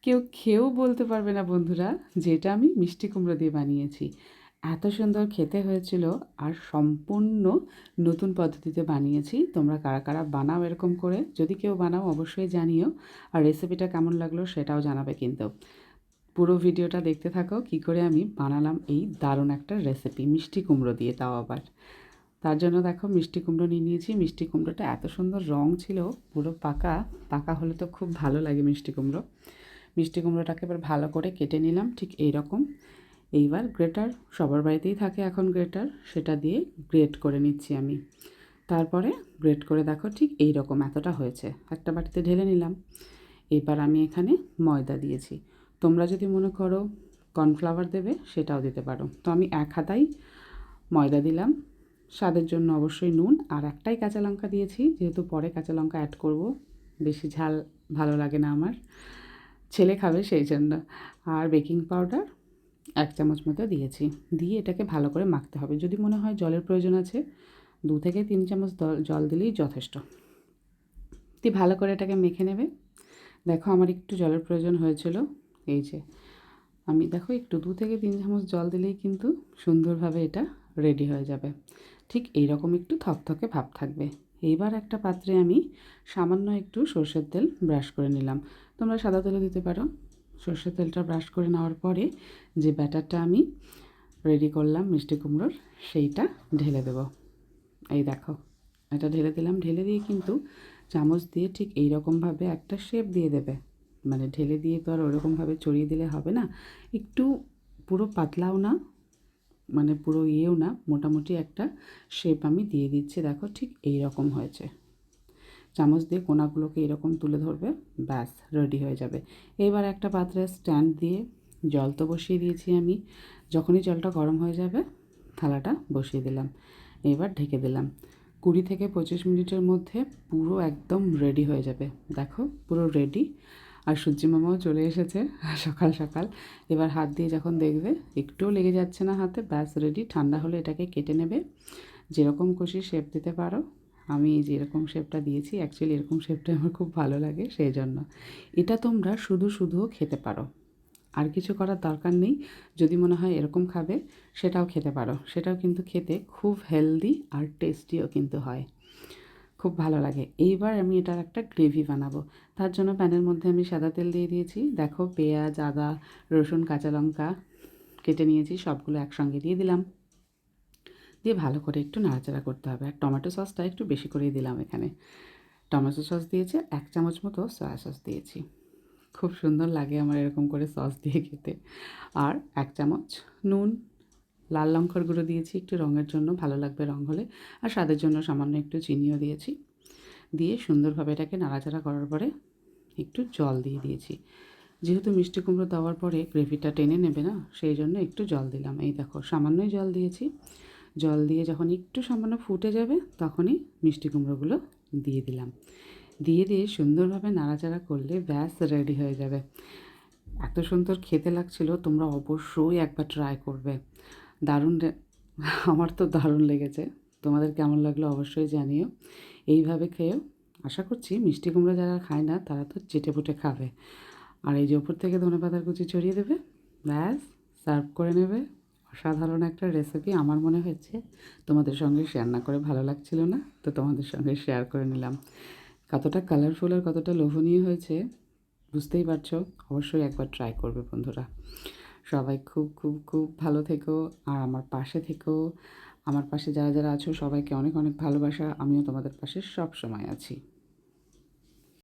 কেউ খেয়েও বলতে পারবে না বন্ধুরা যে এটা আমি মিষ্টি কুমড়ো দিয়ে বানিয়েছি। এত সুন্দর খেতে হয়েছিল, আর সম্পূর্ণ নতুন পদ্ধতিতে বানিয়েছি। তোমরা কারা কারা বানাও এরকম করে? যদি কেউ বানাও অবশ্যই জানিও, আর রেসিপিটা কেমন লাগলো সেটাও জানাবে কিন্তু। পুরো ভিডিওটা দেখতে থাকো কী করে আমি বানালাম এই দারুণ একটা রেসিপি মিষ্টি কুমড়ো দিয়ে, তাও আবার। তার জন্য দেখো মিষ্টি কুমড়ো নিয়ে নিয়েছি। মিষ্টি কুমড়োটা এত সুন্দর রং ছিল, পুরো পাকা। পাকা হলে তো খুব ভালো লাগে মিষ্টি কুমড়ো। মিষ্টি কুমড়োটাকে এবার ভালো করে কেটে নিলাম ঠিক এই রকম। এইবার গ্রেটার, সবার বাড়িতেই থাকে এখন গ্রেটার, সেটা দিয়ে গ্রেট করে নিচ্ছি আমি। তারপরে গ্রেট করে দেখো ঠিক এই রকম এতটা হয়েছে, একটা বাটিতে ঢেলে নিলাম। এবার আমি এখানে ময়দা দিয়েছি। তোমরা যদি মনে করো কর্নফ্লাওয়ার দেবে সেটাও দিতে পারো। তো আমি এক হাতাই ময়দা দিলাম, স্বাদের জন্য অবশ্যই নুন, আর একটাই কাঁচা লঙ্কা দিয়েছি, যেহেতু পরে কাঁচা লঙ্কা অ্যাড করব। বেশি ঝাল ভালো লাগে না আমার, ছেলে খাবে সেই জন্য। আর বেকিং পাউডার 1 চামচ মতো দিয়েছি। দিয়ে এটাকে ভালো করে মাখতে হবে। যদি মনে হয় জলের প্রয়োজন আছে, 2 থেকে 3 চামচ জল দিলেই যথেষ্ট। দিয়ে ভালো করে এটাকে মেখে নেবে। দেখো আমার একটু জলের প্রয়োজন হয়েছিল, এই যে আমি দেখো একটু 2 থেকে 3 চামচ জল দিলেই কিন্তু সুন্দরভাবে এটা রেডি হয়ে যাবে। ঠিক এইরকম একটু থকথকে ভাব থাকবে। এইবার একটা পাত্রে আমি সামান্য একটু সর্ষের তেল ব্রাশ করে নিলাম। তোমরা সাদা তেলও দিতে পারো। সর্ষের তেলটা ব্রাশ করে নেওয়ার পরে যে ব্যাটারটা আমি রেডি করলাম মিষ্টি কুমড়োর, সেইটা ঢেলে দেবো। এই দেখো, এটা ঢেলে দিলাম। ঢেলে দিয়ে কিন্তু চামচ দিয়ে ঠিক এই রকমভাবে একটা শেপ দিয়ে দেবে। মানে ঢেলে দিয়ে তো আর ওরকমভাবে চড়িয়ে দিলে হবে না। একটু পুরো পাতলাও না, মানে পুরো ইয়েও না, মোটামুটি একটা শেপ আমি দিয়ে দিচ্ছি। দেখো ঠিক এই রকম হয়েছে। চামচ দিয়ে কোনাগুলোকে এরকম তুলে ধরবে, ব্যাস রেডি হয়ে যাবে। এবার একটা পাত্রে স্ট্যান্ড দিয়ে জল তো বসিয়ে দিয়েছি আমি। যখনই জলটা গরম হয়ে যাবে থালাটা বসিয়ে দিলাম। এবার ঢেকে দিলাম। 20 থেকে 25 মিনিটের মধ্যে পুরো একদম রেডি হয়ে যাবে। দেখো পুরো রেডি। আর সূর্যি মামাও চলে এসেছে সকাল সকাল। এবার হাত দিয়ে যখন দেখবে একটুও লেগে যাচ্ছে না হাতে, ব্যাস রেডি। ঠান্ডা হলে এটাকে কেটে নেবে, যেরকম খুশি শেপ দিতে পারো। আমি যেরকম শেপটা দিয়েছি, অ্যাকচুয়ালি এরকম শেপটা আমার খুব ভালো লাগে, সেই জন্য। এটা তোমরা শুধু শুধুও খেতে পারো, আর কিছু করার দরকার নেই। যদি মনে হয় এরকম খাবে সেটাও খেতে পারো, সেটাও কিন্তু খেতে খুব হেলদি আর টেস্টিও কিন্তু হয়, খুব ভালো লাগে। এইবার আমি এটার একটা গ্রেভি বানাবো। তার জন্য প্যানের মধ্যে আমি সাদা তেল দিয়ে দিয়েছি। দেখো পেঁয়াজ, আদা, রসুন, কাঁচা লঙ্কা কেটে নিয়েছি, সবগুলো একসঙ্গে দিয়ে দিলাম। দিয়ে ভালো করে একটু নাড়াচাড়া করতে হবে। আর টমেটো সসটা একটু বেশি করেই দিলাম এখানে। টমেটো সস দিয়েছি, 1 চামচ মতো সয়া সস দিয়েছি। খুব সুন্দর লাগে আমার এরকম করে সস দিয়ে খেতে। আর 1 চামচ নুন, লাল লঙ্কার গুঁড়ো দিয়েছি একটু রঙের জন্য, ভালো লাগবে রঙ হলে। আর স্বাদের জন্য সামান্য একটু চিনিও দিয়েছি। দিয়ে সুন্দরভাবে এটাকে নাড়াচাড়া করার পরে একটু জল দিয়ে দিয়েছি। যেহেতু মিষ্টি কুমড়ো দেওয়ার পরে গ্রেভিটা টেনে নেবে না, সেই জন্য একটু জল দিলাম। এই দেখো সামান্যই জল দিয়েছি। জল দিয়ে যখন একটু সামান্য ফুটে যাবে তখনই মিষ্টি কুমড়োগুলো দিয়ে দিলাম। দিয়ে দিয়ে সুন্দরভাবে নাড়াচাড়া করলে ব্যাস রেডি হয়ে যাবে। এত সুন্দর খেতে লাগছিল, তোমরা অবশ্যই একবার ট্রাই করবে। দারুণ আমার তো দারুণ লেগেছে। তোমাদের কেমন লাগলো অবশ্যই জানিও। এইভাবে খেয়েও আশা করছি মিষ্টি কুমড়ো যারা খায় না তারা তো চেটেপুটে খাবে। আর এই যে উপর থেকে ধনেপাতার কুচি ছড়িয়ে দেবে, ব্যাস সার্ভ করে নেবে। অসাধারণ একটা রেসিপি। আমার মনে হয়েছে তোমাদের সঙ্গে শেয়ার না করে ভালো লাগছিল না, তো তোমাদের সঙ্গে শেয়ার করে নিলাম। কতটা কালারফুল আর কতটা লোভনীয় হয়েছে বুঝতেই পারছো। অবশ্যই একবার ট্রাই করবে বন্ধুরা। সবাই খুব খুব খুব ভালো থেকো, আর আমার পাশে থেকো। আমার পাশে যারা যারা আছো সবাইকে অনেক অনেক ভালোবাসা। আমিও তোমাদের পাশে সব সময় আছি।